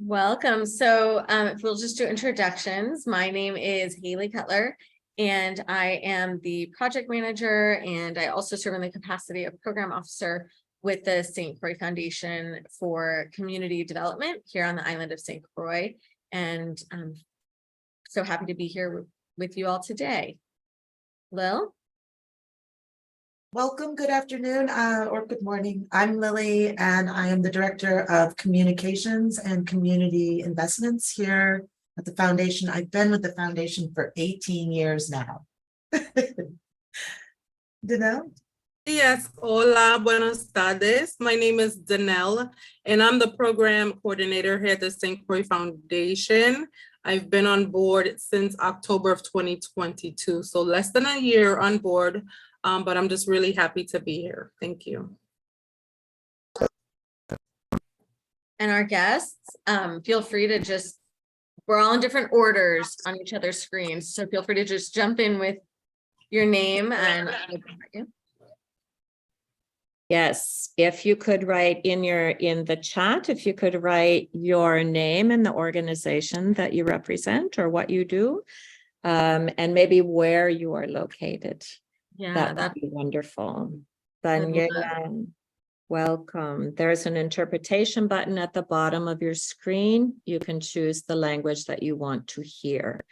Welcome. So we'll just do introductions. My name is Haley Cutler, and I am the project manager, and I also serve in the capacity of program officer with the St. Croix Foundation for Community Development here on the island of St. Croix. And I'm so happy to be here with you all today. Lil? Welcome, good afternoon, or good morning. I'm Lily, and I am the Director of Communications and Community Investments here at the Foundation. I've been with the Foundation for 18 years now. Danelle? Yes, hola, buenas tardes. My name is Danelle, and I'm the program coordinator here at the St. Croix Foundation. I've been on board since October of 2022, so less than a year on board, but I'm just really happy to be here. Thank you. And our guests, feel free to just, we're all in different orders on each other's screens, so feel free to just jump in with your name and Yes, if you could write in the chat, if you could write your name and the organization that you represent or what you do, and maybe where you are located. yeah, That would be wonderful. Daniela, welcome. There's an interpretation button at the bottom of your screen. You can choose the language that you want to hear.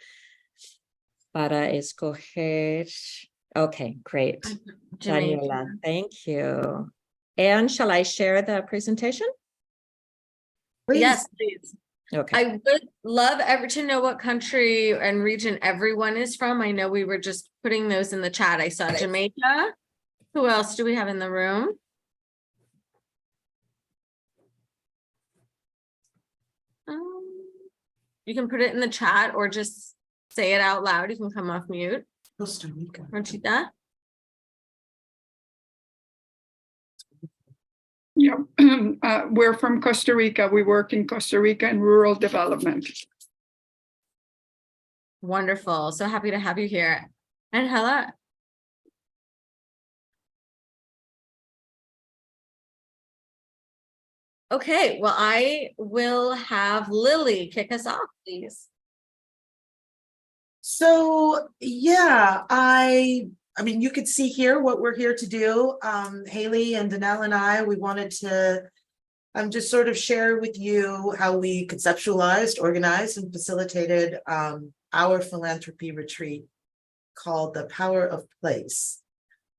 Para escoger. Okay, great. Daniela, thank you. And shall I share the presentation? Please. Yes, please. Okay. I would love to know what country and region everyone is from. I know we were just putting those in the chat. I saw Jamaica. Who else do we have in the room? You can put it in the chat or just say it out loud. You can come off mute. Costa Rica. Marchita? Yeah, we're from Costa Rica. We work in Costa Rica in rural development. Wonderful. So happy to have you here. And Hella? Okay, well, I will have Lily kick us off, please. So yeah, I mean, you could see here what we're here to do. Haley and Danelle and I, we wanted to just sort of share with you how we conceptualized, organized, and facilitated our philanthropy retreat called The Power of Place.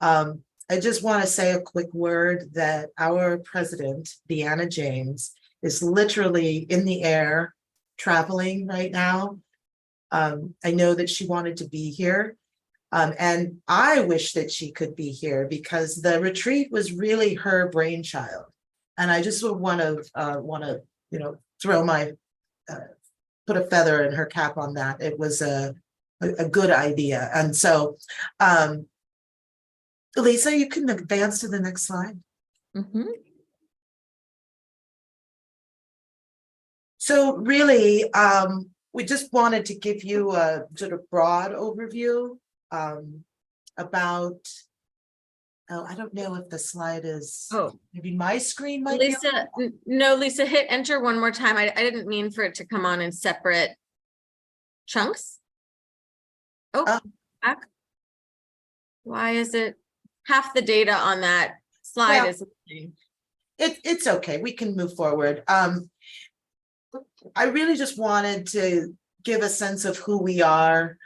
I just want to say a quick word that our president, Deanna James, is literally in the air traveling right now. I know that she wanted to be here, and I wish that she could be here because the retreat was really her brainchild. And I just would want to, throw my, put a feather in her cap on that. It was a good idea. And so, Lisa, you can advance to the next slide. Mm-hmm. So really, we just wanted to give you a sort of broad overview about, I don't know if the slide is, maybe my screen might Lisa, no, Lisa, hit enter one more time. I didn't mean for it to come on in separate chunks. Back. Why is it half the data on that slide is missing? It's okay, we can move forward. I really just wanted to give a sense of who we are,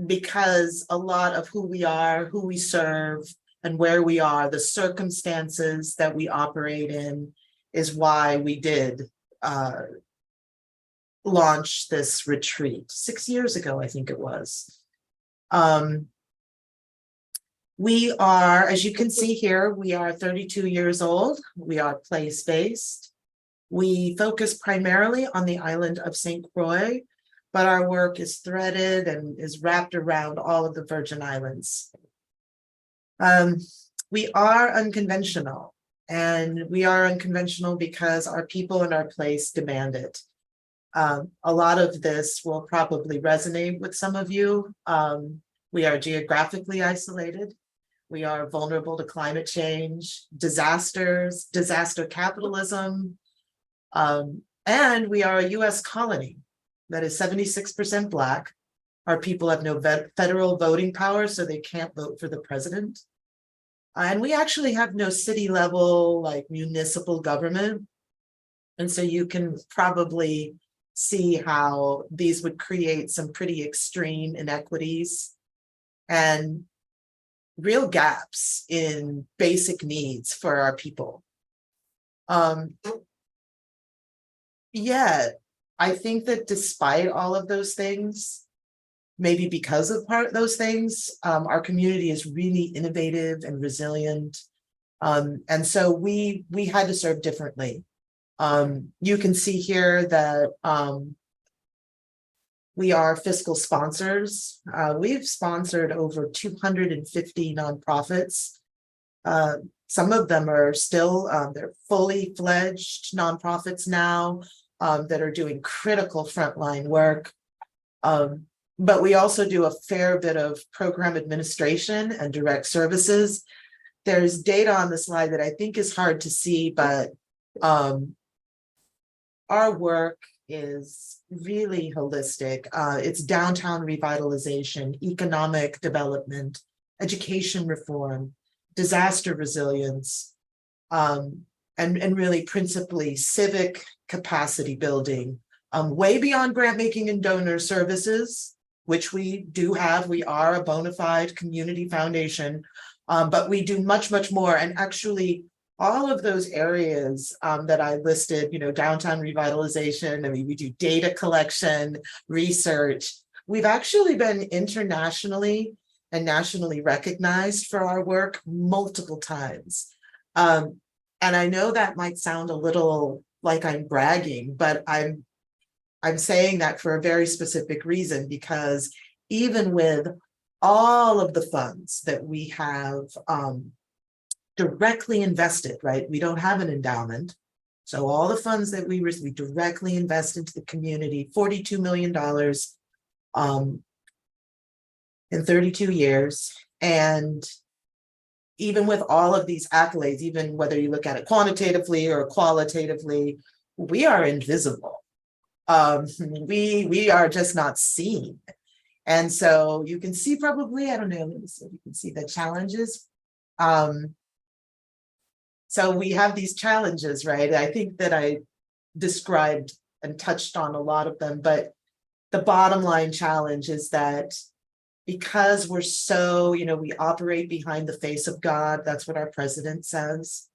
because a lot of who we are, who we serve, and where we are, the circumstances that we operate in, is why we did launch this retreat 6 years ago, I think it was. We are, as you can see here, we are 32 years old. We are place-based. We focus primarily on the island of St. Croix, but our work is threaded and is wrapped around all of the Virgin Islands. We are unconventional, and we are unconventional because our people and our place demand it. A lot of this will probably resonate with some of you. We are geographically isolated. We are vulnerable to climate change, disasters, disaster capitalism, And we are a US colony that is 76% Black. Our people have no federal voting power, so they can't vote for the president. And we actually have no city level, like municipal government. And so you can probably see how these would create some pretty extreme inequities and real gaps in basic needs for our people. Yet, I think that despite all of those things, maybe because of those things, our community is really innovative and resilient. And so we had to serve differently. You can see here that we are fiscal sponsors. We've sponsored over 250 nonprofits. Some of them are still, they're fully fledged nonprofits now that are doing critical frontline work. But we also do a fair bit of program administration and direct services. There's data on the slide that I think is hard to see, but our work is really holistic. It's downtown revitalization, economic development, education reform, disaster resilience, and really principally civic capacity building, way beyond grant making and donor services, which we do have. We are a bona fide community foundation, but we do much, much more. And actually, all of those areas that I listed, downtown revitalization, I mean, we do data collection, research. We've actually been internationally and nationally recognized for our work multiple times. And I know that might sound a little like I'm bragging, but I'm saying that for a very specific reason, because even with all of the funds that we have directly invested, right? We don't have an endowment. So all the funds that we directly invest into the community, $42 million in 32 years. And even with all of these accolades, even whether you look at it quantitatively or qualitatively, we are invisible. We are just not seen. And so you can see probably, I don't know, let me see if you can see the challenges. So we have these challenges, right? I think that I described and touched on a lot of them, but the bottom line challenge is that because we're so, we operate behind the face of God, that's what our president says.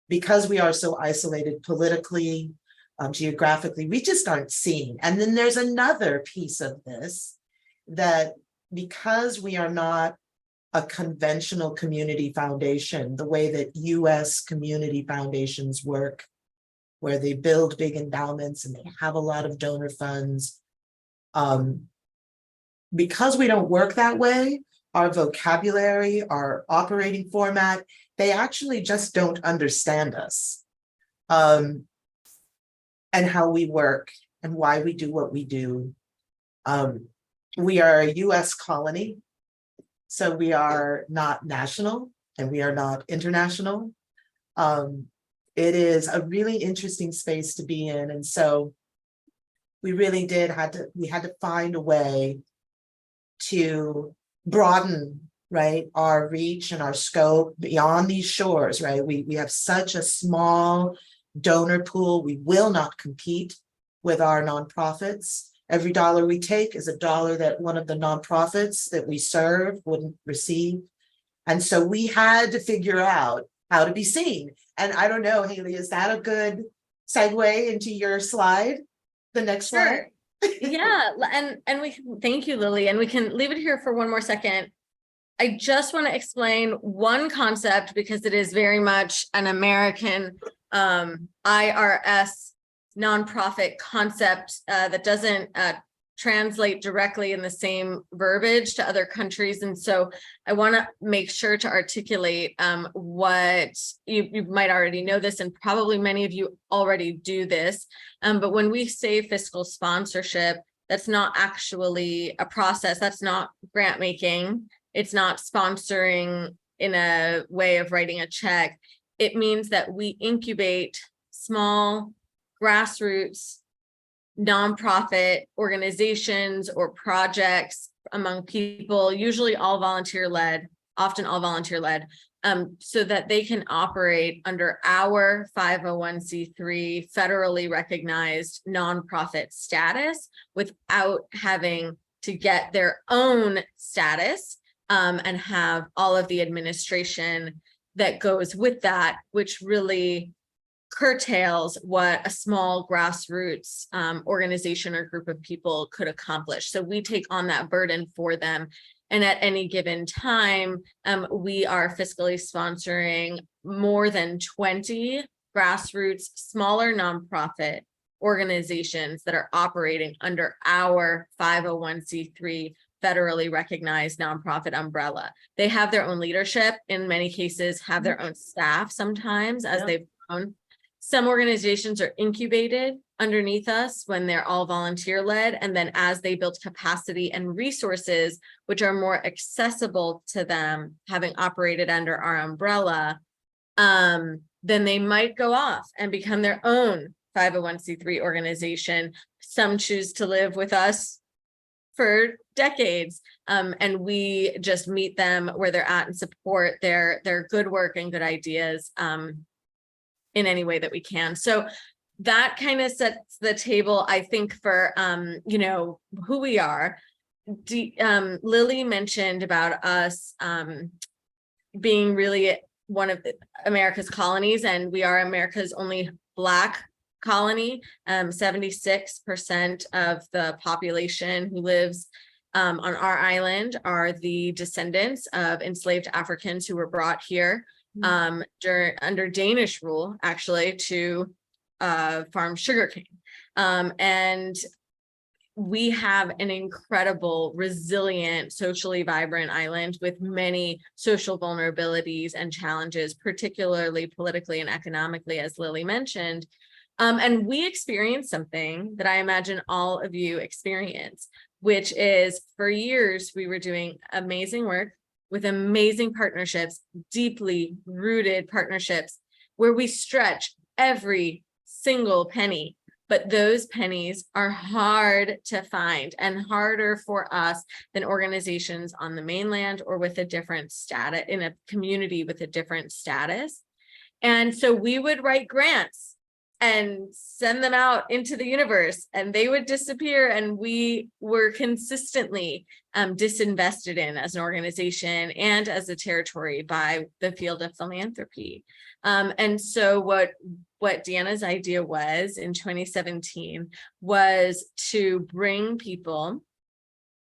Because we are so isolated politically, geographically, we just aren't seen. And then there's another piece of this, that because we are not a conventional community foundation, the way that US community foundations work, where they build big endowments and they have a lot of donor funds. Because we don't work that way, our vocabulary, our operating format, they actually just don't understand us. And how we work and why we do what we do. We are a US colony. So we are not national and we are not international. It is a really interesting space to be in. And so we really we had to find a way to broaden, right, our reach and our scope beyond these shores, right? We have such a small donor pool. We will not compete with our nonprofits. Every dollar we take is a dollar that one of the nonprofits that we serve wouldn't receive. And so we had to figure out how to be seen. And I don't know, Haley, is that a good segue into your slide? The next slide? Yeah, and we can thank you, Lily, and we can leave it here for one more second. I just want to explain one concept because it is very much an American IRS nonprofit concept that doesn't translate directly in the same verbiage to other countries. And so I want to make sure to articulate what you might already know this, and probably many of you already do this. But when we say fiscal sponsorship, that's not actually a process. That's not grant making. It's not sponsoring in a way of writing a check. It means that we incubate small grassroots nonprofit organizations or projects among people, usually all volunteer-led, often all volunteer-led, so that they can operate under our 501c3 federally recognized nonprofit status without having to get their own status and have all of the administration that goes with that, which really curtails what a small grassroots organization or group of people could accomplish. So we take on that burden for them. And at any given time, we are fiscally sponsoring more than 20 grassroots, smaller nonprofit organizations that are operating under our 501c3 federally recognized nonprofit umbrella. They have their own leadership, in many cases have their own staff sometimes as they've grown. Some organizations are incubated underneath us when they're all volunteer led. And then as they build capacity and resources, which are more accessible to them, having operated under our umbrella, then they might go off and become their own 501c3 organization. Some choose to live with us for decades, and we just meet them where they're at and support their good work and good ideas in any way that we can. So that kind of sets the table, I think, for you know, who we are. Lily mentioned about us being really one of America's colonies, and we are America's only Black colony. 76% of the population who lives on our island are the descendants of enslaved Africans who were brought here under Danish rule, actually, to farm sugarcane. And we have an incredible, resilient, socially vibrant island with many social vulnerabilities and challenges, particularly politically and economically, as Lily mentioned. And we experience something that I imagine all of you experience, which is for years, we were doing amazing work with amazing partnerships, deeply rooted partnerships, where we stretch every single penny, but those pennies are hard to find and harder for us than organizations on the mainland or with a different status, in a community with a different status. And so we would write grants and send them out into the universe, and they would disappear, and we were consistently disinvested in as an organization and as a territory by the field of philanthropy. And so what Deanna's idea was in 2017 was to bring people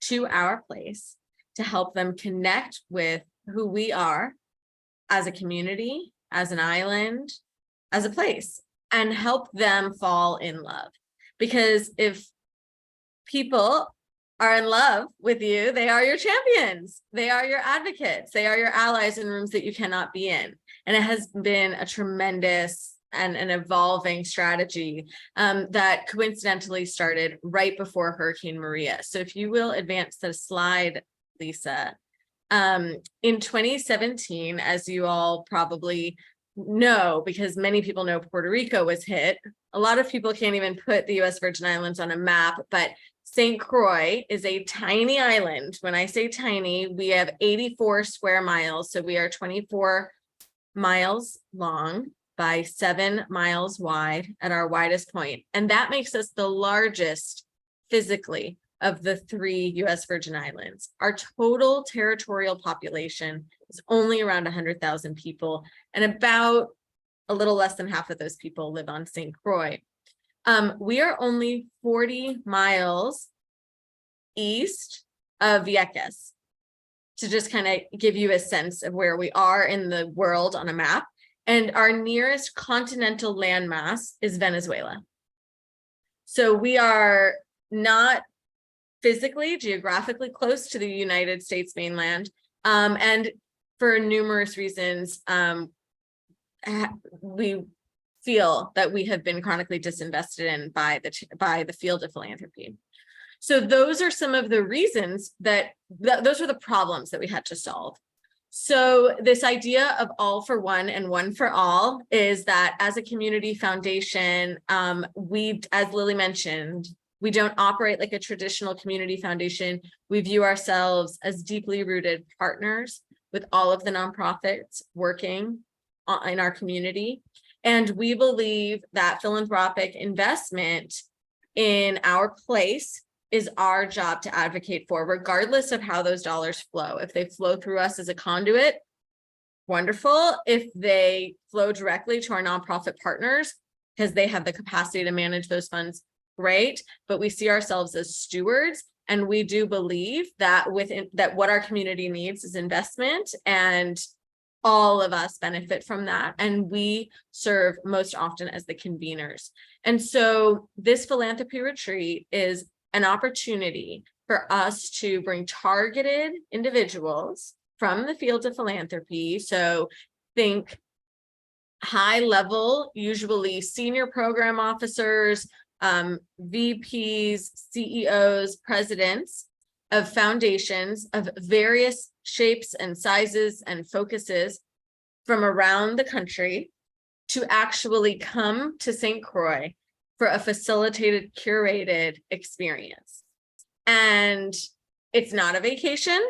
to our place to help them connect with who we are as a community, as an island, as a place, and help them fall in love. Because if people are in love with you, they are your champions, they are your advocates, they are your allies in rooms that you cannot be in. And it has been a tremendous and an evolving strategy that coincidentally started right before Hurricane Maria. So if you will advance the slide, Lisa. In 2017, as you all probably know, because many people know Puerto Rico was hit. A lot of people can't even put the US Virgin Islands on a map, but St. Croix is a tiny island. When I say tiny, we have 84 square miles. So we are 24 miles long by 7 miles wide at our widest point. And that makes us the largest physically of the 3 US Virgin Islands. Our total territorial population is only around 100,000 people, and about a little less than half of those people live on St. Croix. We are only 40 miles east of Vieques, to just kind of give you a sense of where we are in the world on a map. And our nearest continental landmass is Venezuela. So we are not physically, geographically close to the United States mainland. And for numerous reasons, we feel that we have been chronically disinvested in by the field of philanthropy. So those are some of the reasons those are the problems that we had to solve. So this idea of all for one and one for all is that as a community foundation, we, as Lily mentioned, we don't operate like a traditional community foundation. We view ourselves as deeply rooted partners with all of the nonprofits working in our community. And we believe that philanthropic investment in our place is our job to advocate for, regardless of how those dollars flow. If they flow through us as a conduit, wonderful. If they flow directly to our nonprofit partners, because they have the capacity to manage those funds, great. But we see ourselves as stewards, and we do believe that that what our community needs is investment, and all of us benefit from that. And we serve most often as the conveners. And so this philanthropy retreat is an opportunity for us to bring targeted individuals from the field of philanthropy. So think high level, usually senior program officers, VPs, CEOs, presidents of foundations of various shapes and sizes and focuses from around the country to actually come to St. Croix for a facilitated, curated experience. And it's not a vacation,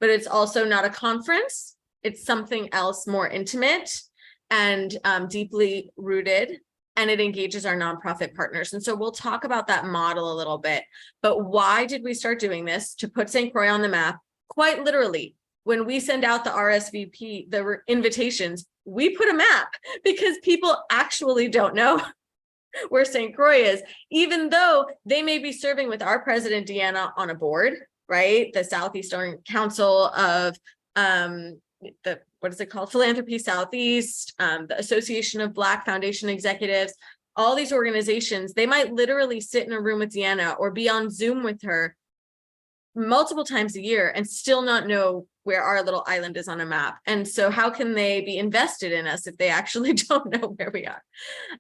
but it's also not a conference. It's something else more intimate and deeply rooted, and it engages our nonprofit partners. And so we'll talk about that model a little bit. But why did we start doing this? To put St. Croix on the map. Quite literally, when we send out the RSVP, the invitations, we put a map because people actually don't know where St. Croix is, even though they may be serving with our president, Deanna, on a board, right? The Southeastern Council of what is it called? Philanthropy Southeast, the Association of Black Foundation Executives, all these organizations, they might literally sit in a room with Deanna or be on Zoom with her multiple times a year and still not know where our little island is on a map. And so how can they be invested in us if they actually don't know where we are?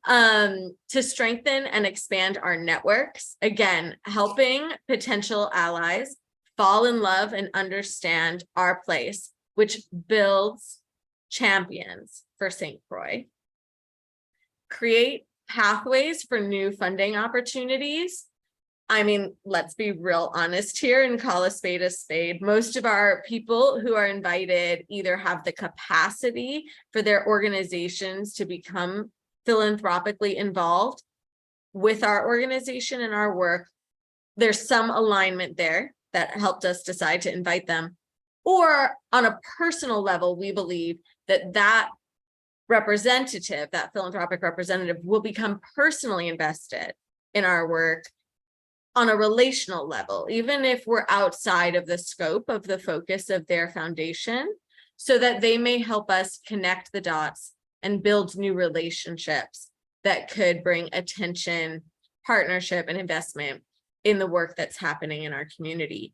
To strengthen and expand our networks, again, helping potential allies fall in love and understand our place, which builds champions for St. Croix. Create pathways for new funding opportunities. I mean, let's be real honest here and call a spade a spade. Most of our people who are invited either have the capacity for their organizations to become philanthropically involved with our organization and our work. There's some alignment there that helped us decide to invite them. Or on a personal level, we believe that that representative, that philanthropic representative, will become personally invested in our work on a relational level, even if we're outside of the scope of the focus of their foundation, so that they may help us connect the dots and build new relationships that could bring attention, partnership, and investment in the work that's happening in our community.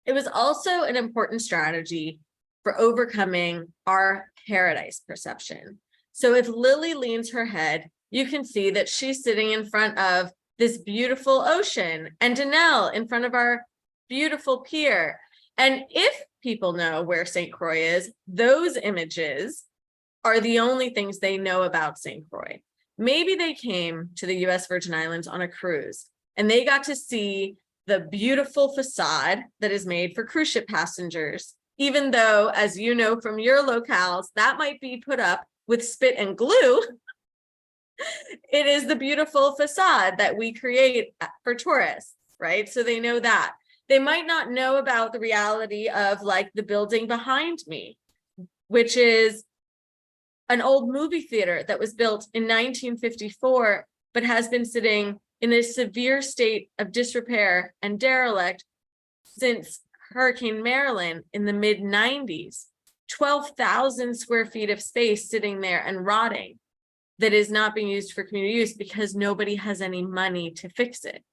It was also an important strategy for overcoming our paradise perception. So if Lily leans her head, you can see that she's sitting in front of this beautiful ocean, and Danelle in front of our beautiful pier. And if people know where St. Croix is, those images are the only things they know about St. Croix. Maybe they came to the US Virgin Islands on a cruise and they got to see the beautiful facade that is made for cruise ship passengers, even though, as you know from your locales, that might be put up with spit and glue. It is the beautiful facade that we create for tourists, right? So they know that. They might not know about the reality of like the building behind me, which is an old movie theater that was built in 1954, but has been sitting in a severe state of disrepair and derelict since Hurricane Marilyn in the mid-90s. 12,000 square feet of space sitting there and rotting that is not being used for community use because nobody has any money to fix it.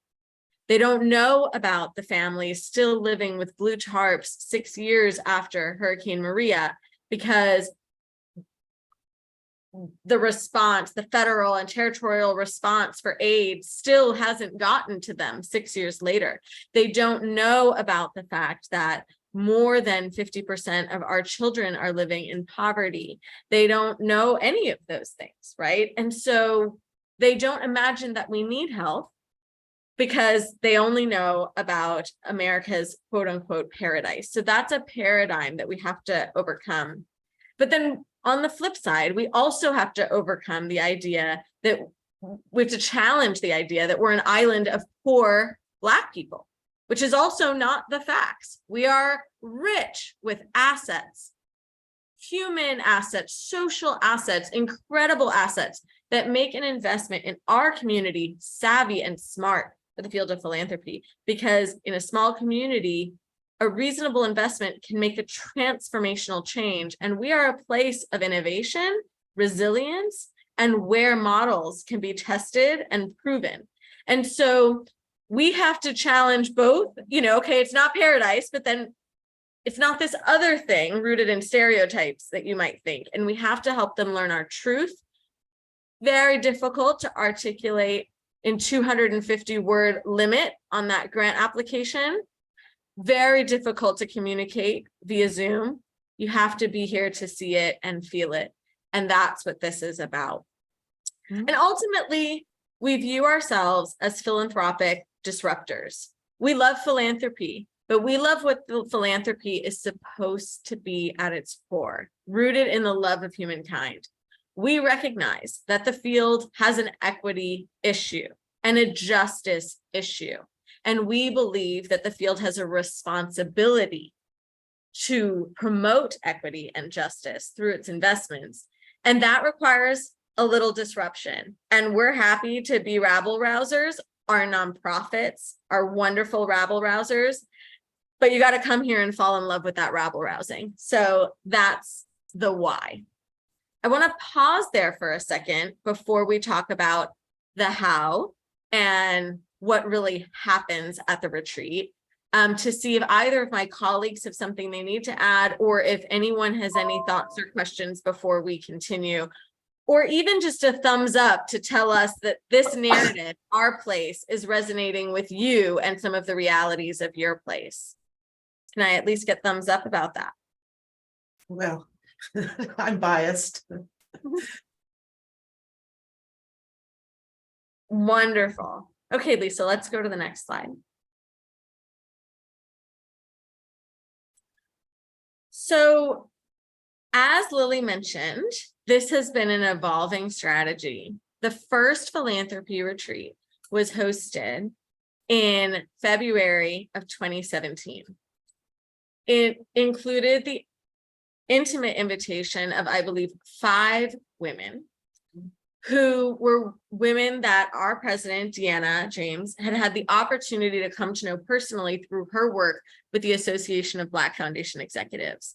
They don't know about the families still living with blue tarps 6 years after Hurricane Maria, because the response, the federal and territorial response for aid still hasn't gotten to them 6 years later. They don't know about the fact that more than 50% of our children are living in poverty. They don't know any of those things, right? And so they don't imagine that we need help because they only know about America's quote unquote paradise. So that's a paradigm that we have to overcome. But then on the flip side, we also have to overcome the idea that we have to challenge the idea that we're an island of poor Black people, which is also not the facts. We are rich with assets, human assets, social assets, incredible assets that make an investment in our community savvy and smart for the field of philanthropy. Because in a small community, a reasonable investment can make a transformational change. And we are a place of innovation, resilience, and where models can be tested and proven. And so we have to challenge both, okay, it's not paradise, but then it's not this other thing rooted in stereotypes that you might think. And we have to help them learn our truth. Very difficult to articulate in 250-word limit on that grant application. Very difficult to communicate via Zoom. You have to be here to see it and feel it. And that's what this is about. And ultimately, we view ourselves as philanthropic disruptors. We love philanthropy, but we love what the philanthropy is supposed to be at its core, rooted in the love of humankind. We recognize that the field has an equity issue and a justice issue. And we believe that the field has a responsibility to promote equity and justice through its investments. And that requires a little disruption. And we're happy to be rabble rousers. Our nonprofits are wonderful rabble rousers, but you got to come here and fall in love with that rabble rousing. So that's the why. I want to pause there for a second before we talk about the how and what really happens at the retreat, to see if either of my colleagues have something they need to add, or if anyone has any thoughts or questions before we continue, or even just a thumbs up to tell us that this narrative, our place, is resonating with you and some of the realities of your place. Can I at least get thumbs up about that? Well, I'm biased. Wonderful. Okay, Lisa, let's go to the next slide. So, as Lily mentioned, this has been an evolving strategy. The first philanthropy retreat was hosted in February of 2017. It included the intimate invitation of, I believe, 5 women who were women that our president, Deanna James, had the opportunity to come to know personally through her work with the Association of Black Foundation Executives.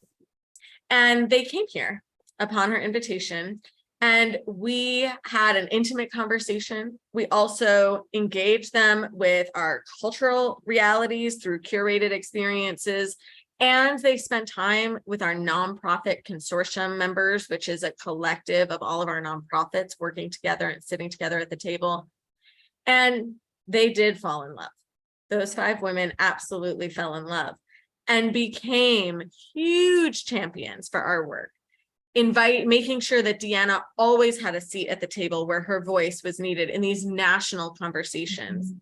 And they came here upon her invitation, and we had an intimate conversation. We also engaged them with our cultural realities through curated experiences. And they spent time with our nonprofit consortium members, which is a collective of all of our nonprofits working together and sitting together at the table. And they did fall in love. Those 5 women absolutely fell in love and became huge champions for our work, making sure that Deanna always had a seat at the table where her voice was needed in these national conversations.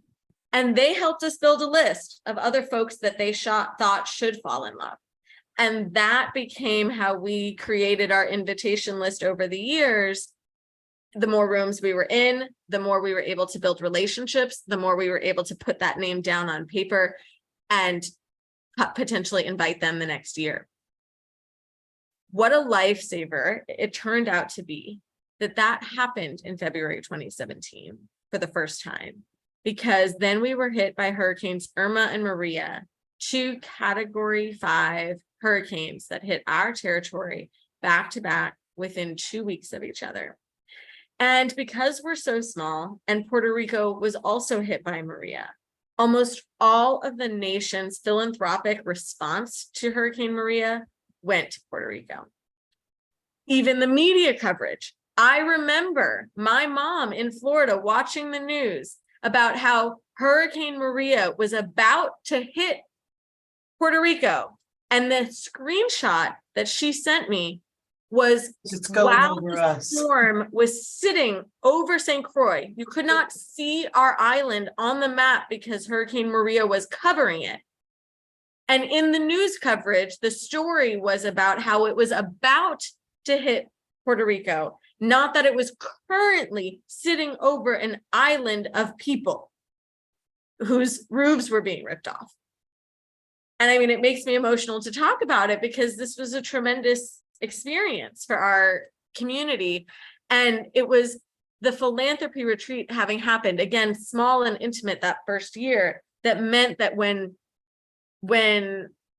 And they helped us build a list of other folks that they thought should fall in love. And that became how we created our invitation list over the years. The more rooms we were in, the more we were able to build relationships, the more we were able to put that name down on paper and potentially invite them the next year. What a lifesaver it turned out to be that happened in February 2017 for the first time. Because then we were hit by hurricanes Irma and Maria, 2 Category 5 hurricanes that hit our territory back to back within 2 weeks of each other. And because we're so small, and Puerto Rico was also hit by Maria, almost all of the nation's philanthropic response to Hurricane Maria went to Puerto Rico. Even the media coverage. I remember my mom in Florida watching the news about how Hurricane Maria was about to hit Puerto Rico. And the screenshot that she sent me was It's going while over the us. storm was sitting over St. Croix. You could not see our island on the map because Hurricane Maria was covering it. And in the news coverage, the story was about how it was about to hit Puerto Rico, not that it was currently sitting over an island of people whose roofs were being ripped off. And I mean, it makes me emotional to talk about it because this was a tremendous experience for our community. And it was the philanthropy retreat having happened, again, small and intimate that first year, that meant that when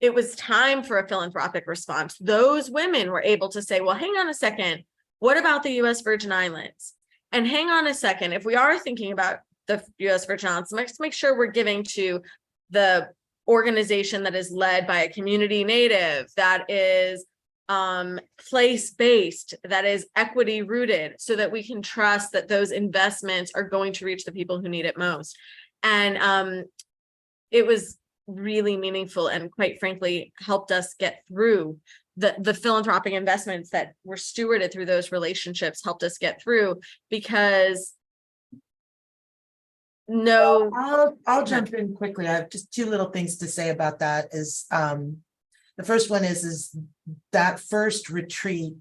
it was time for a philanthropic response, those women were able to say, well, hang on a second, what about the US Virgin Islands? And hang on a second, if we are thinking about the US Virgin Islands, let's make sure we're giving to the organization that is led by a community native, that is place-based, that is equity rooted, so that we can trust that those investments are going to reach the people who need it most. And it was really meaningful and quite frankly helped us get through the philanthropic investments that were stewarded through those relationships, helped us get through because I'll jump in quickly. I have just two little things to say about that. Is the first one is that first retreat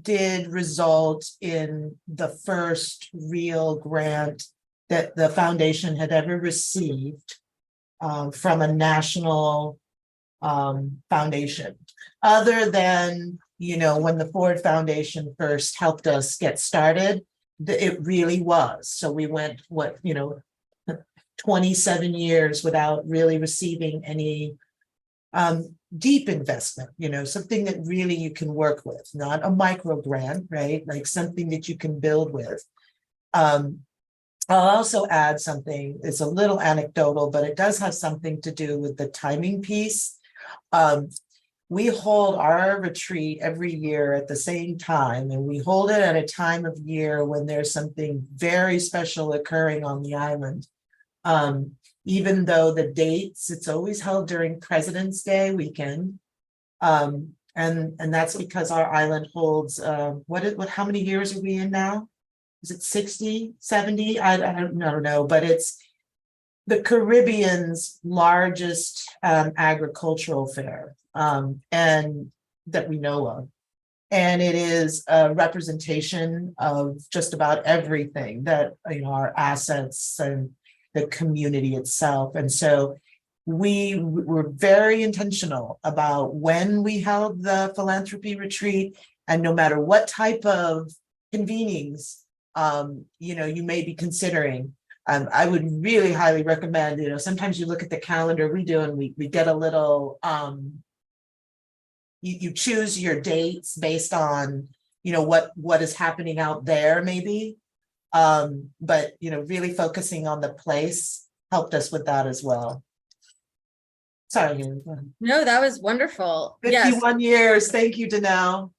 did result in the first real grant that the foundation had ever received from a national foundation, other than, you know, when the Ford Foundation first helped us get started. It really was. So we went, 27 years without really receiving any deep investment, something that really you can work with, not a micro grant, right? Like something that you can build with. I'll also add something, it's a little anecdotal, but it does have something to do with the timing piece. We hold our retreat every year at the same time, and we hold it at a time of year when there's something very special occurring on the island. Even though the dates, it's always held during President's Day weekend. And that's because our island holds, how many years are we in now? Is it 60, 70? I don't know, but it's the Caribbean's largest agricultural fair, and that we know of. And it is a representation of just about everything that, our assets and the community itself. And so we were very intentional about when we held the philanthropy retreat, and no matter what type of convenings you may be considering, I would really highly recommend, sometimes you look at the calendar we do and we get a little, you choose your dates based on, what is happening out there maybe. But, really focusing on the place helped us with that as well. Sorry. no, that was wonderful. 51 years. Thank you, Danelle.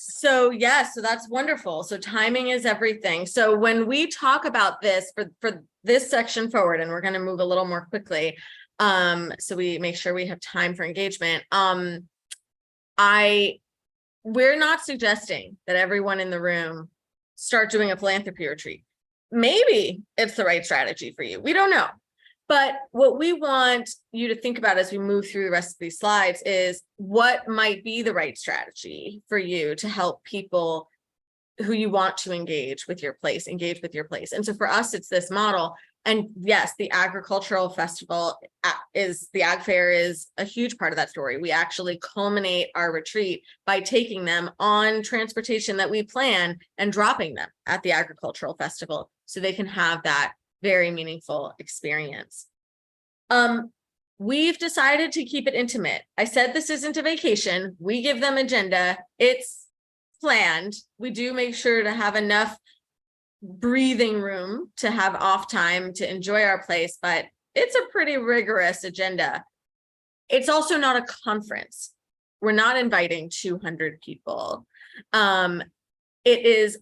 So yes, so that's wonderful. So timing is everything. So when we talk about this for this section forward, and we're going to move a little more quickly, so we make sure we have time for engagement. We're not suggesting that everyone in the room start doing a philanthropy retreat. Maybe it's the right strategy for you. We don't know. But what we want you to think about as we move through the rest of these slides is what might be the right strategy for you to help people who you want to engage with your place. And so for us, it's this model. And yes, the agricultural festival the ag fair is a huge part of that story. We actually culminate our retreat by taking them on transportation that we plan and dropping them at the agricultural festival so they can have that very meaningful experience. We've decided to keep it intimate. I said this isn't a vacation. We give them agenda. It's planned. We do make sure to have enough breathing room to have off time to enjoy our place, but it's a pretty rigorous agenda. It's also not a conference. We're not inviting 200 people. It is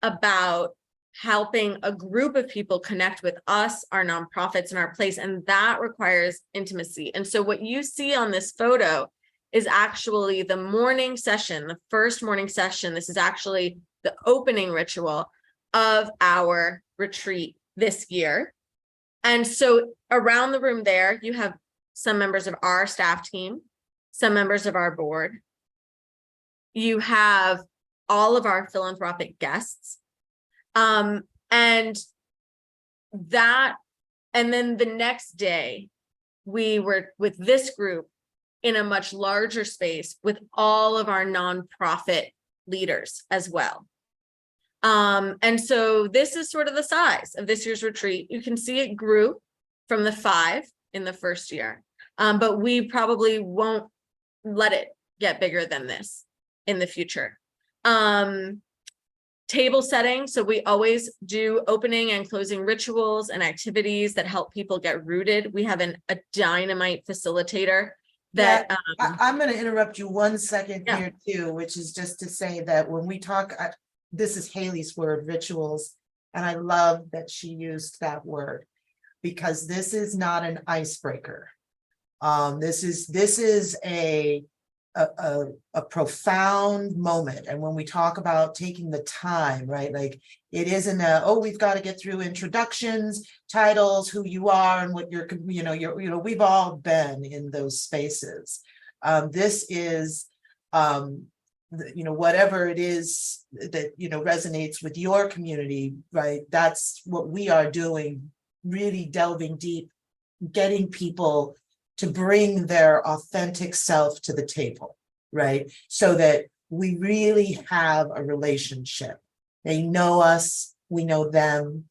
about helping a group of people connect with us, our nonprofits, and our place, and that requires intimacy. And so what you see on this photo is actually the morning session, the first morning session. This is actually the opening ritual of our retreat this year. And so around the room there, you have some members of our staff team, some members of our board. You have all of our philanthropic guests. And then the next day, we were with this group in a much larger space with all of our nonprofit leaders as well. And so this is sort of the size of this year's retreat. You can see it grew from the 5 in the first year, but we probably won't let it get bigger than this in the future. Table setting. So we always do opening and closing rituals and activities that help people get rooted. We have a dynamite facilitator that I'm going to interrupt you 1 second Yeah. here too, which is just to say that when we talk, this is Haley's word, rituals, and I love that she used that word because this is not an icebreaker. This is a profound moment. And when we talk about taking the time, right, like it isn't we've got to get through introductions, titles, who you are and what we've all been in those spaces. This is, whatever it is that, resonates with your community, right? That's what we are doing, really delving deep, getting people to bring their authentic self to the table, right? So that we really have a relationship. They know us, we know them.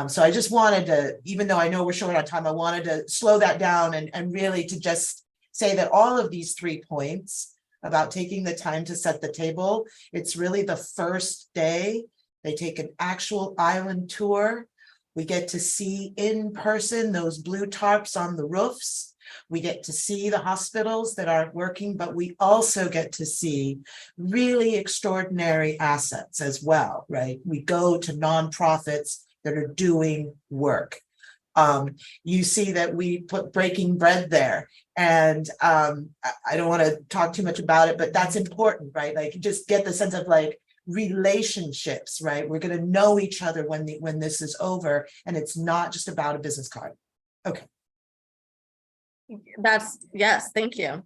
So I just wanted to, even though I know we're short on time, I wanted to slow that down and really to just say that all of these 3 points about taking the time to set the table, it's really the first day. They take an actual island tour. We get to see in person those blue tarps on the roofs. We get to see the hospitals that aren't working, but we also get to see really extraordinary assets as well, right? We go to nonprofits that are doing work. You see that we put breaking bread there. And I don't want to talk too much about it, but that's important, right? Like just get the sense of like relationships, right? We're going to know each other when this is over, and it's not just about a business card. Okay. Yes, thank you.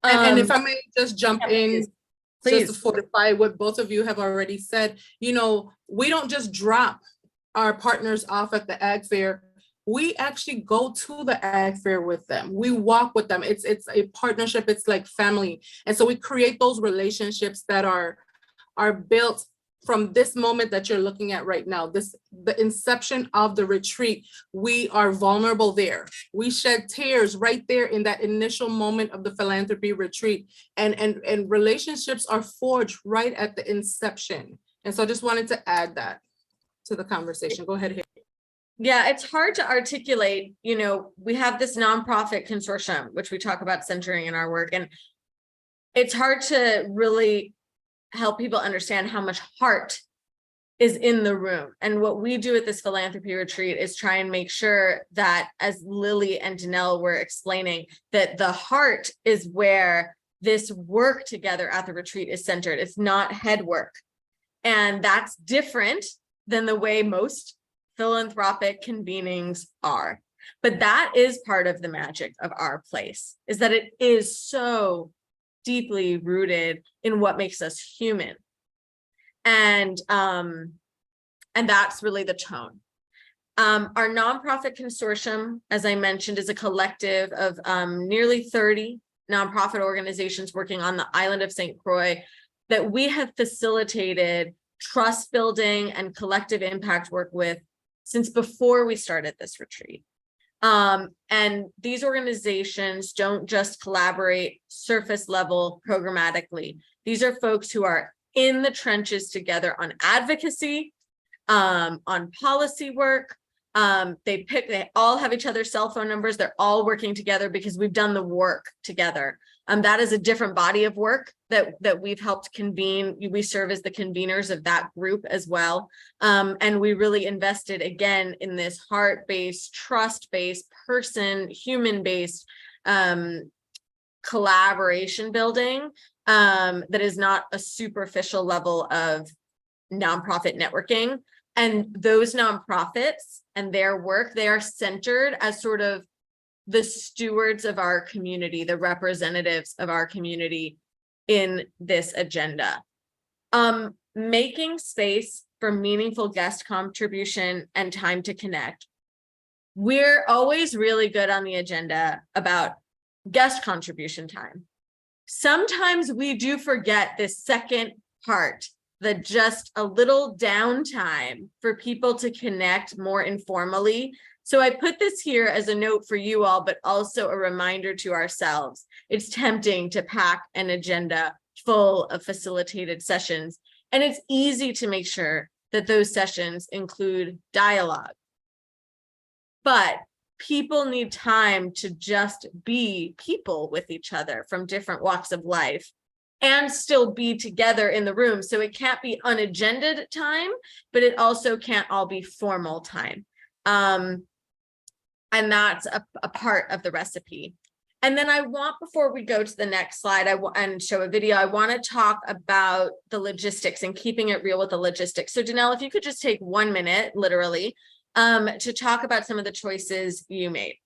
And if I may just jump in, please. just to fortify what both of you have already said, we don't just drop our partners off at the ag fair. We actually go to the ag fair with them. We walk with them. It's a partnership. It's like family. And so we create those relationships that are built from this moment that you're looking at right now, the inception of the retreat. We are vulnerable there. We shed tears right there in that initial moment of the philanthropy retreat, and relationships are forged right at the inception. And so I just wanted to add that to the conversation. Go ahead. Yeah, it's hard to articulate. We have this nonprofit consortium, which we talk about centering in our work, and it's hard to really help people understand how much heart is in the room. And what we do at this philanthropy retreat is try and make sure that, as Lily and Danelle were explaining, that the heart is where this work together at the retreat is centered. It's not head work. And that's different than the way most philanthropic convenings are. But that is part of the magic of our place, is that it is so deeply rooted in what makes us human. And that's really the tone. Our nonprofit consortium, as I mentioned, is a collective of nearly 30 nonprofit organizations working on the island of St. Croix that we have facilitated trust building and collective impact work with since before we started this retreat. And these organizations don't just collaborate surface level programmatically. These are folks who are in the trenches together on advocacy, on policy work. They all have each other's cell phone numbers. They're all working together because we've done the work together. That is a different body of work that we've helped convene. We serve as the conveners of that group as well. And we really invested again in this heart-based, trust-based, human-based collaboration building that is not a superficial level of nonprofit networking. And those nonprofits and their work, they are centered as sort of the stewards of our community, the representatives of our community in this agenda. Making space for meaningful guest contribution and time to connect. We're always really good on the agenda about guest contribution time. Sometimes we do forget this second part, the just a little downtime for people to connect more informally. So I put this here as a note for you all, but also a reminder to ourselves. It's tempting to pack an agenda full of facilitated sessions, and it's easy to make sure that those sessions include dialogue. But people need time to just be people with each other from different walks of life and still be together in the room. So it can't be unagendaed time, but it also can't all be formal time. And that's a part of the recipe. And then I want, before we go to the next slide and show a video, I want to talk about the logistics and keeping it real with the logistics. So Danelle, if you could just take 1 minute, literally, to talk about some of the choices you made.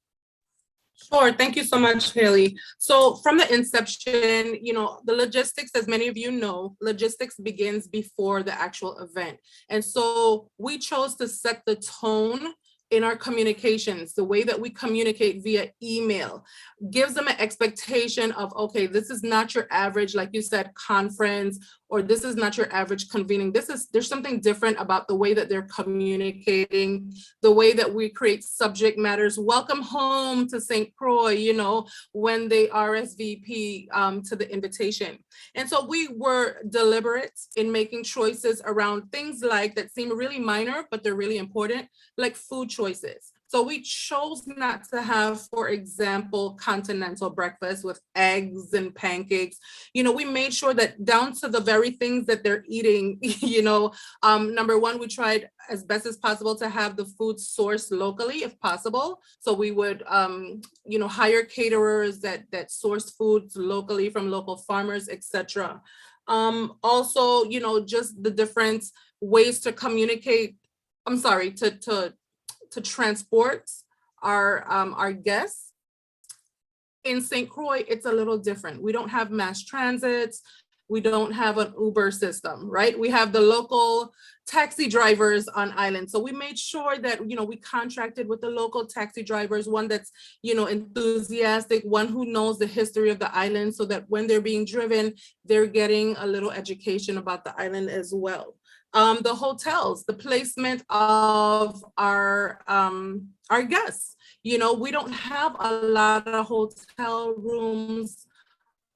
Sure. Thank you so much, Haley. So from the inception, the logistics, as many of you know, logistics begins before the actual event. And so we chose to set the tone in our communications. The way that we communicate via email gives them an expectation of, okay, this is not your average, like you said, conference, or this is not your average convening. There's something different about the way that they're communicating, the way that we create subject matters. Welcome home to St. Croix, when they RSVP to the invitation. And so we were deliberate in making choices around things like that seem really minor, but they're really important, like food choices. So we chose not to have, for example, continental breakfast with eggs and pancakes. We made sure that down to the very things that they're eating, number one, we tried as best as possible to have the food sourced locally if possible. So we would, hire caterers that source foods locally from local farmers, etc. Also, just the different ways to communicate, to transport our guests. In St. Croix, it's a little different. We don't have mass transits. We don't have an Uber system, right? We have the local taxi drivers on island. So we made sure that, we contracted with the local taxi drivers, one that's, enthusiastic, one who knows the history of the island, so that when they're being driven, they're getting a little education about the island as well. The hotels, the placement of our guests. We don't have a lot of hotel rooms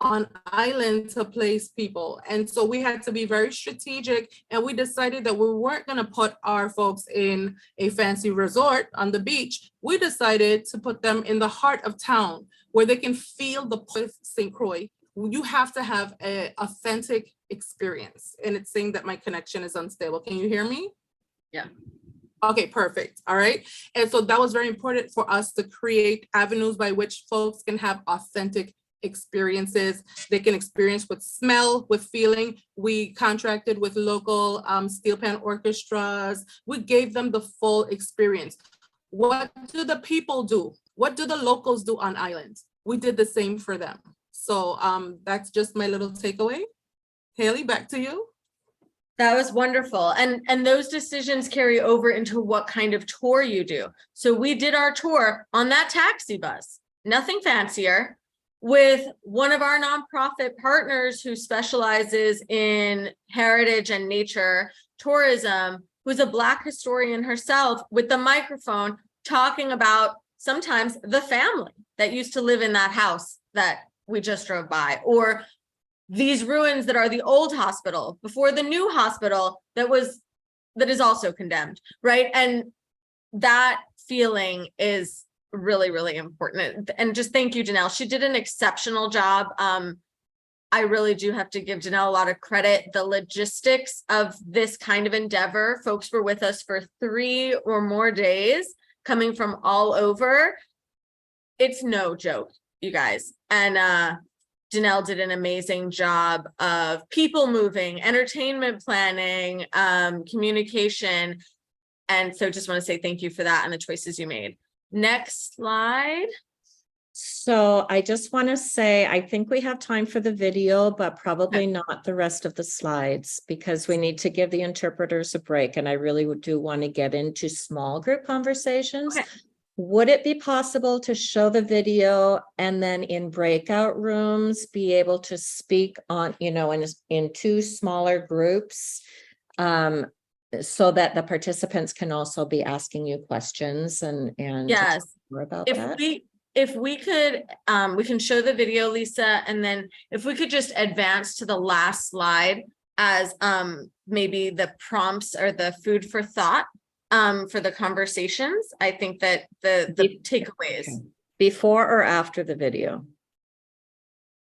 on island to place people. And so we had to be very strategic, and we decided that we weren't going to put our folks in a fancy resort on the beach. We decided to put them in the heart of town where they can feel the St. Croix. You have to have an authentic experience. And it's saying that my connection is unstable. Can you hear me? Yeah. Okay, perfect. All right. And so that was very important for us to create avenues by which folks can have authentic experiences. They can experience with smell, with feeling. We contracted with local steel pan orchestras. We gave them the full experience. What do the people do? What do the locals do on island? We did the same for them. So that's just my little takeaway. Haley, back to you. That was wonderful. And those decisions carry over into what kind of tour you do. So we did our tour on that taxi bus, nothing fancier, with one of our nonprofit partners who specializes in heritage and nature tourism, who's a Black historian herself, with the microphone talking about sometimes the family that used to live in that house that we just drove by, or these ruins that are the old hospital before the new hospital that is also condemned, right? And that feeling is really, really important. And just thank you, Janelle. She did an exceptional job. I really do have to give Janelle a lot of credit. The logistics of this kind of endeavor, folks were with us for 3 or more days, coming from all over. It's no joke, you guys. And Janelle did an amazing job of people moving, entertainment planning, communication. And so just want to say thank you for that and the choices you made. Next slide. So I just want to say, I think we have time for the video, but probably not the rest of the slides because we need to give the interpreters a break. And I really do want to get into small group conversations. Okay. Would it be possible to show the video and then in breakout rooms be able to speak on, in 2 smaller groups? So that the participants can also be asking you questions and Yes. talk more about that. If we could, we can show the video, Lisa, and then if we could just advance to the last slide as maybe the prompts or the food for thought for the conversations. I think that the takeaways. Before or after the video?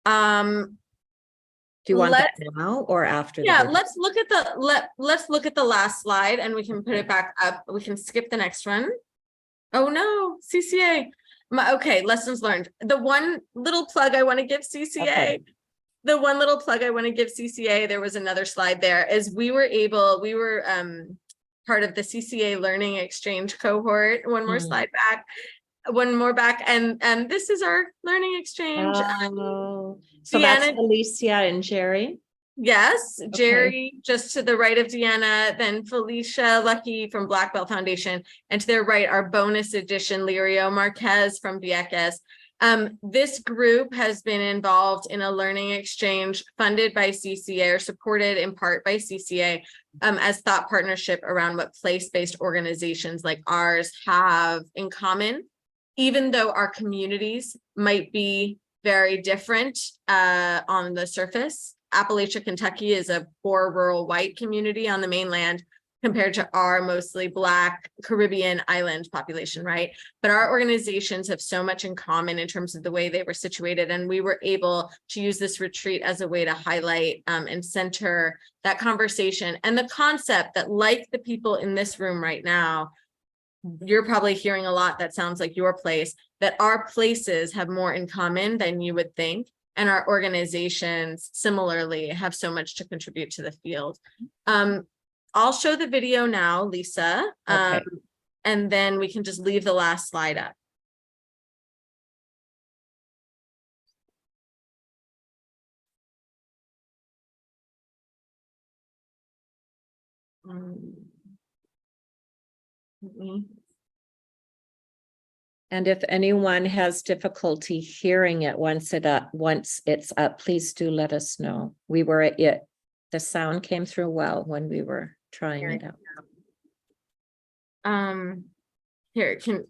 Do you want that now or after? Yeah, let's look at let's look at the last slide and we can put it back up. We can skip the next one. Oh no, CCA. Okay, lessons learned. The one little plug I want to give CCA. Okay. The one little plug I want to give CCA, there was another slide there, is we were part of the CCA learning exchange cohort. One more slide back. One more back, and this is our learning exchange. Oh, so that's Alicia and Jerry. Yes, Jerry, just to the right of Deanna, then Felicia Lucky from Black Belt Foundation, and to their right, our bonus edition, Lirio Marquez from BXS. This group has been involved in a learning exchange funded by CCA or supported in part by CCA as thought partnership around what place-based organizations like ours have in common, even though our communities might be very different on the surface. Appalachia, Kentucky is a poor rural white community on the mainland compared to our mostly Black Caribbean island population, right? But our organizations have so much in common in terms of the way they were situated. And we were able to use this retreat as a way to highlight and center that conversation and the concept that, like the people in this room right now, you're probably hearing a lot that sounds like your place, that our places have more in common than you would think. And our organizations similarly have so much to contribute to the field. I'll show the video now, Lisa, and then we can just leave the last slide up. And if anyone has difficulty hearing it once it's up, please do let us know. We were at it. The sound came through well when we were trying it out. Here, can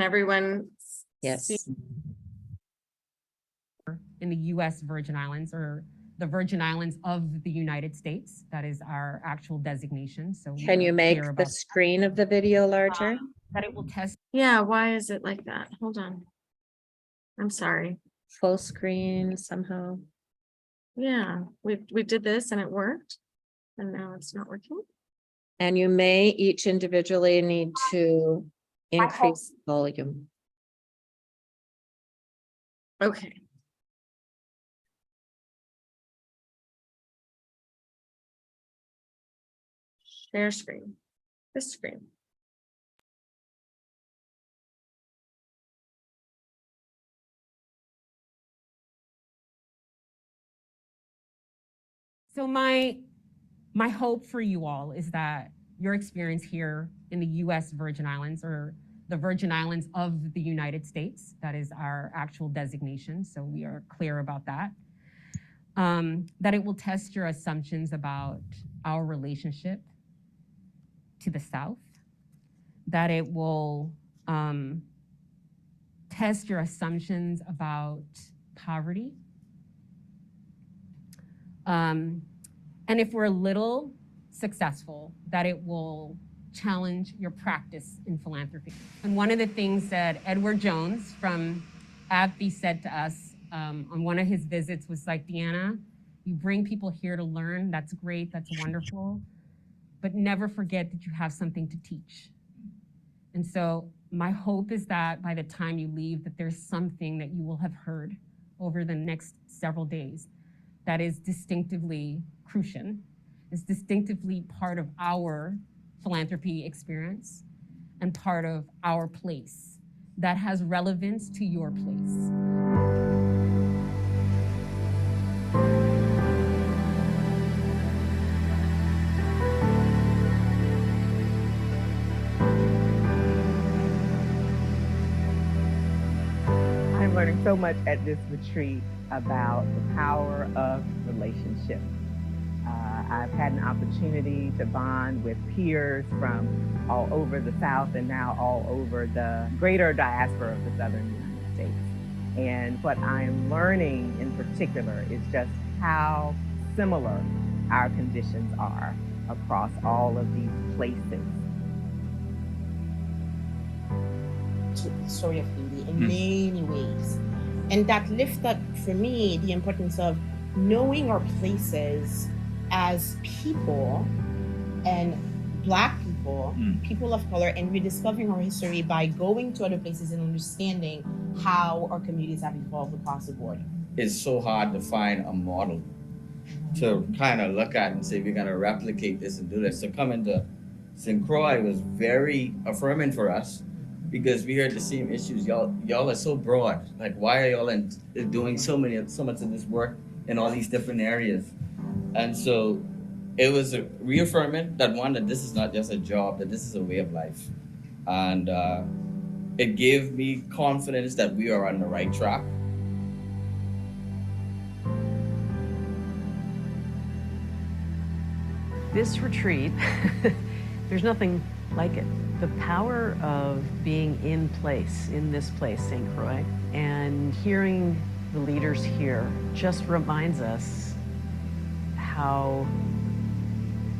everyone Yes. see? In the U.S. Virgin Islands, or the Virgin Islands of the United States. That is our actual designation. So Can you make the screen of the video larger? that it will test. Yeah, why is it like that? Hold on. I'm sorry. Full screen somehow. Yeah, we did this and it worked, and now it's not working. And you may each individually need to increase volume. Okay. Share screen. This screen. So my hope for you all is that your experience here in the U.S. Virgin Islands, or the Virgin Islands of the United States, that is our actual designation, so we are clear about that, that it will test your assumptions about our relationship to the South, that it will test your assumptions about poverty. And if we're a little successful, that it will challenge your practice in philanthropy. And one of the things that Edward Jones from AbbVie said to us on one of his visits was like, Deanna, you bring people here to learn, that's great, that's wonderful, but never forget that you have something to teach. And so my hope is that by the time you leave, that there's something that you will have heard over the next several days that is distinctively Crucian, is distinctively part of our philanthropy experience and part of our place that has relevance to your place. I'm learning so much at this retreat about the power of relationship. I've had an opportunity to bond with peers from all over the South and now all over the greater diaspora of the Southern United States. And what I'm learning in particular is just how similar our conditions are across all of these places. To the story of Haiti in many ways. And that lifts up for me the importance of knowing our places as people and Black people, people of color, and rediscovering our history by going to other places and understanding how our communities have evolved across the board. It's so hard to find a model to kind of look at and say, we're gonna replicate this and do this. So coming to St. Croix was very affirming for us because we heard the same issues. Y'all are so broad. Like, why are y'all doing so much of this work in all these different areas? And so it was reaffirming that this is not just a job, that this is a way of life. And it gave me confidence that we are on the right track. This retreat, there's nothing like it. The power of being in place, in this place, St. Croix, and hearing the leaders here just reminds us how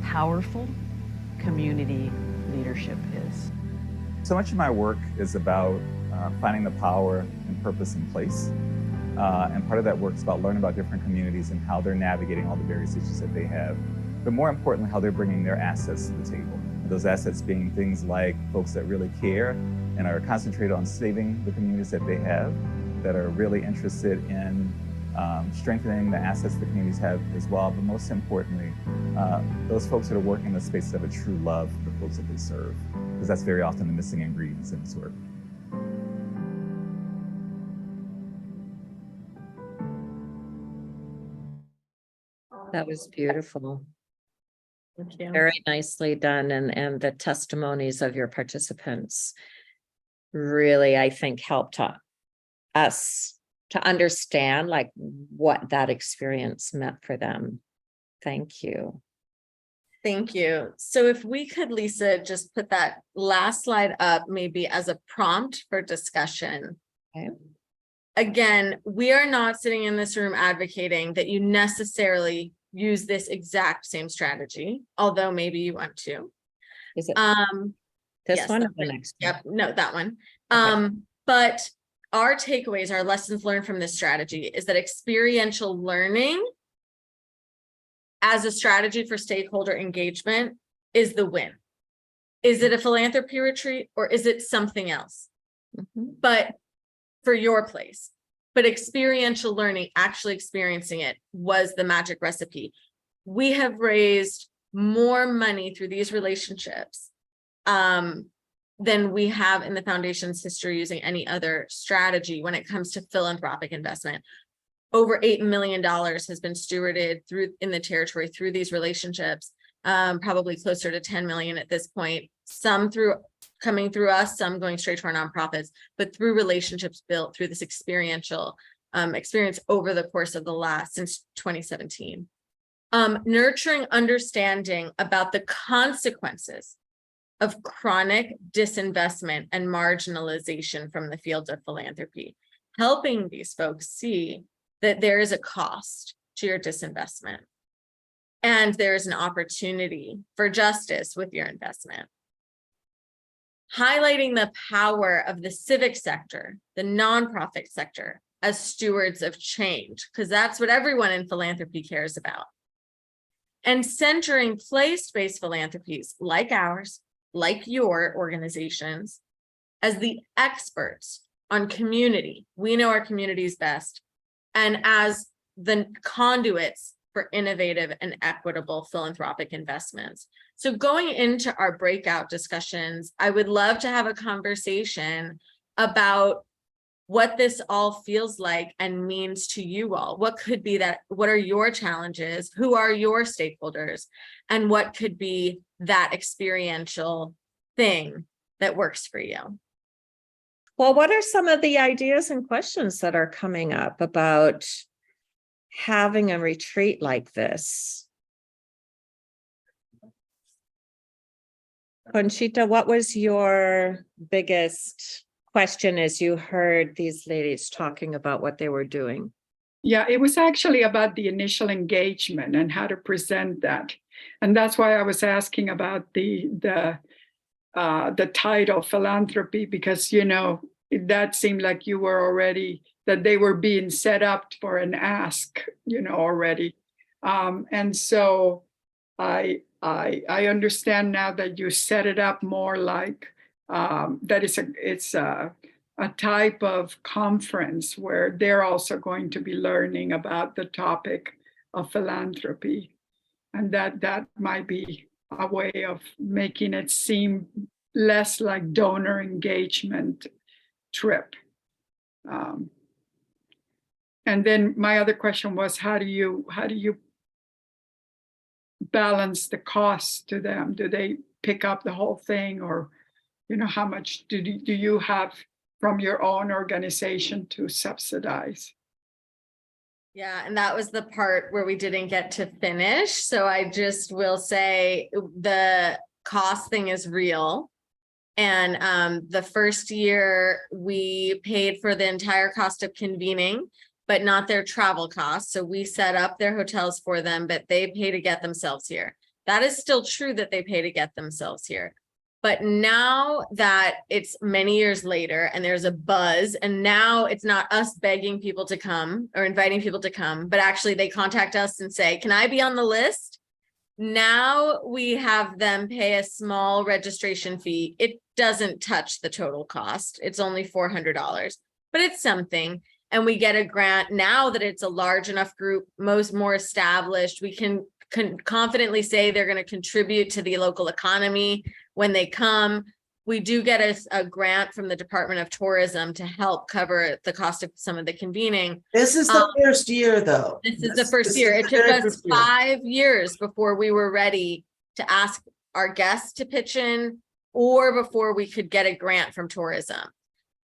powerful community leadership is. So much of my work is about finding the power and purpose in place. And part of that work is about learning about different communities and how they're navigating all the various issues that they have. But more importantly, how they're bringing their assets to the table. Those assets being things like folks that really care and are concentrated on saving the communities that they have, that are really interested in strengthening the assets the communities have as well. But most importantly, those folks that are working in the spaces have a true love for the folks that they serve, because that's very often the missing ingredients in this work. That was beautiful. Thank you. Very nicely done. And the testimonies of your participants really, I think, helped us to understand like what that experience meant for them. Thank you. Thank you. So if we could, Lisa, just put that last slide up maybe as a prompt for discussion. Okay. Again, we are not sitting in this room advocating that you necessarily use this exact same strategy, although maybe you want to. Is it This yes, one or the next one? Yep, no, that one. Okay. But our takeaways, our lessons learned from this strategy is that experiential learning as a strategy for stakeholder engagement is the win. Is it a philanthropy retreat or is it something else? But for your place, but experiential learning, actually experiencing it, was the magic recipe. We have raised more money through these relationships than we have in the foundation's history using any other strategy when it comes to philanthropic investment. Over $8 million has been stewarded through in the territory through these relationships, probably closer to 10 million at this point, some coming through us, some going straight to our nonprofits, but through relationships built through this experiential experience over the course of since 2017. Nurturing understanding about the consequences of chronic disinvestment and marginalization from the field of philanthropy, helping these folks see that there is a cost to your disinvestment and there is an opportunity for justice with your investment. highlighting the power of the civic sector, the nonprofit sector as stewards of change, because that's what everyone in philanthropy cares about. And centering place-based philanthropies like ours, like your organizations, as the experts on community. We know our communities best, and as the conduits for innovative and equitable philanthropic investments. So going into our breakout discussions, I would love to have a conversation about what this all feels like and means to you all. What could be that? What are your challenges? Who are your stakeholders? And what could be that experiential thing that works for you? Well, what are some of the ideas and questions that are coming up about having a retreat like this? Conchita, what was your biggest question as you heard these ladies talking about what they were doing? Yeah, it was actually about the initial engagement and how to present that. And that's why I was asking about the title philanthropy, because, you know, that seemed like you were already, that they were being set up for an ask, you know, already. And so I understand now that you set it up more like that it's a type of conference where they're also going to be learning about the topic of philanthropy. And that might be a way of making it seem less like donor engagement trip. And then my other question was, how do you balance the cost to them? Do they pick up the whole thing, or, you know, how much do you have from your own organization to subsidize? Yeah, and that was the part where we didn't get to finish. So I just will say the cost thing is real. And the first year we paid for the entire cost of convening, but not their travel costs. So we set up their hotels for them, but they pay to get themselves here. That is still true that they pay to get themselves here. But now that it's many years later and there's a buzz, and now it's not us begging people to come or inviting people to come, but actually they contact us and say, can I be on the list? Now we have them pay a small registration fee. It doesn't touch the total cost. It's only $400, but it's something. And we get a grant. Now that it's a large enough group, more established, we can confidently say they're going to contribute to the local economy when they come. We do get a grant from the Department of Tourism to help cover the cost of some of the convening. This is the first year, though. This is the first year. It took us 5 years before we were ready to ask our guests to pitch in, or before we could get a grant from tourism.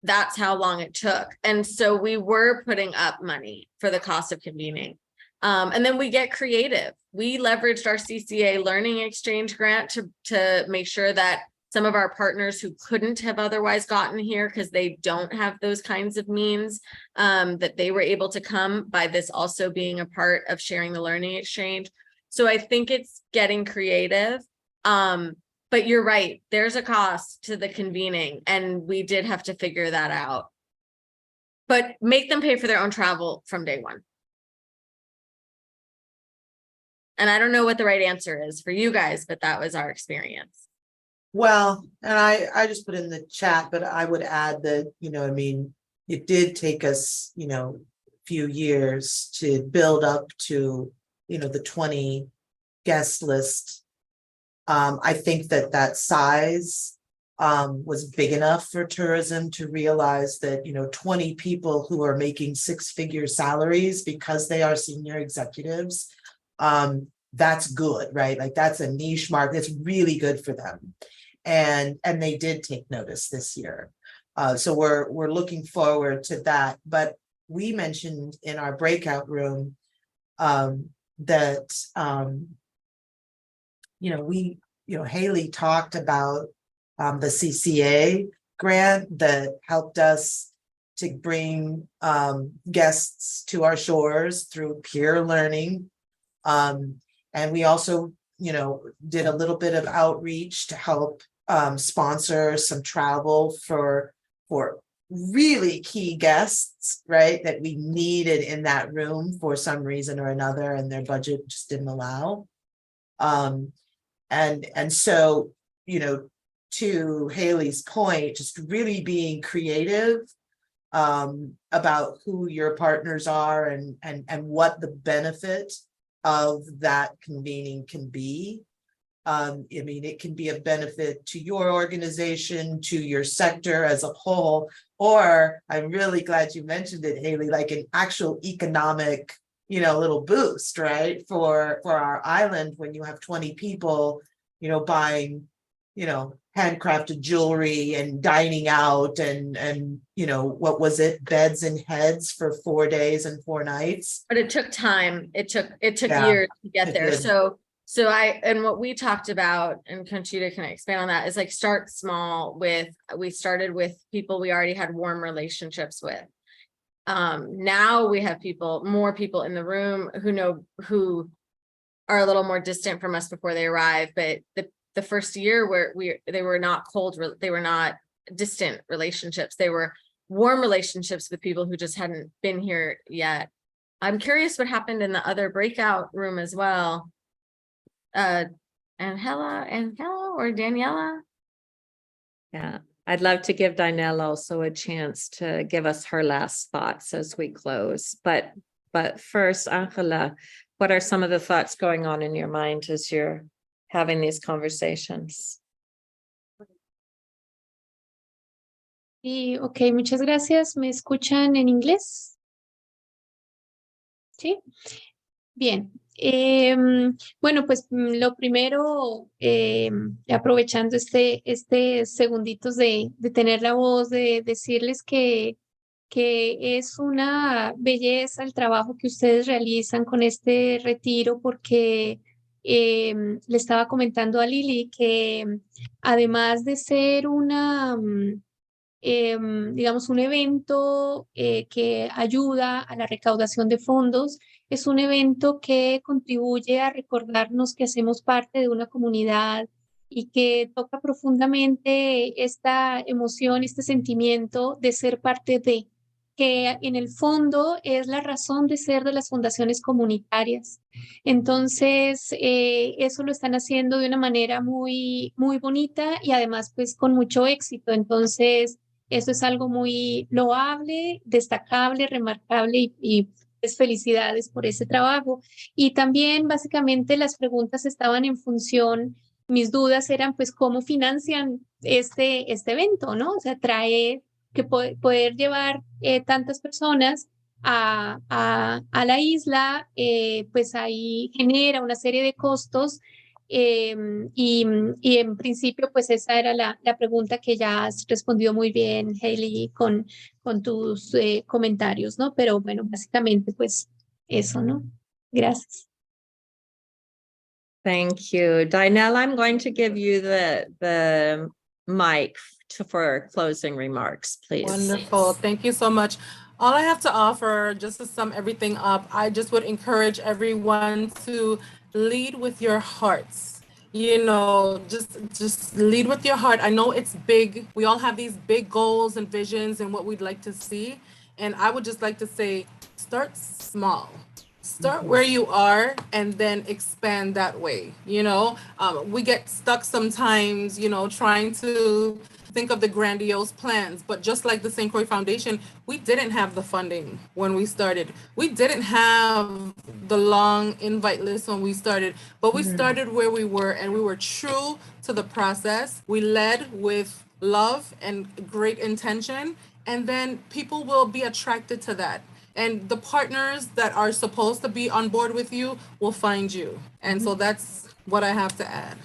That's how long it took. And so we were putting up money for the cost of convening. And then we get creative. We leveraged our CCA Learning Exchange grant to make sure that some of our partners who couldn't have otherwise gotten here because they don't have those kinds of means, that they were able to come by this also being a part of sharing the learning exchange. So I think it's getting creative. But you're right, there's a cost to the convening, and we did have to figure that out. But make them pay for their own travel from day one. And I don't know what the right answer is for you guys, but that was our experience. Well, and I just put in the chat, but I would add that, you know, I mean, it did take us, you know, a few years to build up to, you know, the 20 guest list. I think that size was big enough for tourism to realize that, you know, 20 people who are making 6-figure salaries because they are senior executives, that's good, right? Like that's a niche market. It's really good for them. And they did take notice this year. So we're looking forward to that. But we mentioned in our breakout room that Haley talked about the CCA grant that helped us to bring guests to our shores through peer learning. And we also, you know, did a little bit of outreach to help sponsor some travel for really key guests, right? That we needed in that room for some reason or another, and their budget just didn't allow. And so, you know, to Haley's point, just really being creative about who your partners are and what the benefit of that convening can be. I mean, it can be a benefit to your organization, to your sector as a whole, or I'm really glad you mentioned it, Haley, like an actual economic, you know, little boost, right? For our island, when you have 20 people, you know, buying, you know, handcrafted jewelry and dining out and, you know, what was it? Beds and heads for 4 days and 4 nights. But it took time. It took Yeah, years to get it there. did. So and what we talked about, and Conchita can expand on that, is like start small we started with people we already had warm relationships with. Now we have more people in the room who are a little more distant from us before they arrive. But the first year where they were not they were not distant relationships. They were warm relationships with people who just hadn't been here yet. I'm curious what happened in the other breakout room as well. Angela or Daniela? Yeah, I'd love to give Dinelle also a chance to give us her last thoughts as we close. But first, Angela, what are some of the thoughts going on in your mind as you're having these conversations? Y, ok, muchas gracias. ¿Me escuchan en inglés? Sí. Bien. Bueno, pues lo primero, aprovechando este segunditos de tener la voz, de decirles que es una belleza el trabajo que ustedes realizan con este retiro, porque le estaba comentando a Lili que además de ser digamos, un evento que ayuda a la recaudación de fondos, es un evento que contribuye a recordarnos que hacemos parte de una comunidad y que toca profundamente esta emoción, este sentimiento de ser parte de, que en el fondo es la razón de ser de las fundaciones comunitarias. Entonces, eso lo están haciendo de una manera muy, muy bonita y además pues con mucho éxito. Entonces, eso es algo muy loable, destacable, remarcable y pues felicidades por ese trabajo. Y también básicamente las preguntas estaban en función, mis dudas eran pues cómo financian este evento, ¿no? O sea, poder llevar tantas personas a la isla, pues ahí genera una serie de costos. Y en principio, pues esa era la pregunta que ya has respondido muy bien, Hailey, con tus comentarios, ¿no? Pero bueno, básicamente, pues eso, ¿no? Gracias. Thank you. Dinelle, I'm going to give you the mic for closing remarks, please. Wonderful. Thank you so much. All I have to offer, just to sum everything up, I just would encourage everyone to lead with your hearts. You know, just lead with your heart. I know it's big. We all have these big goals and visions and what we'd like to see. And I would just like to say, start small. Start where you are and then expand that way. You know, we get stuck sometimes, you know, trying to think of the grandiose plans, but just like the St. Croix Foundation, we didn't have the funding when we started. We didn't have the long invite list when we started, but we started where we were and we were true to the process. We led with love and great intention, and then people will be attracted to that. And the partners that are supposed to be on board with you will find you. And so that's what I have to add.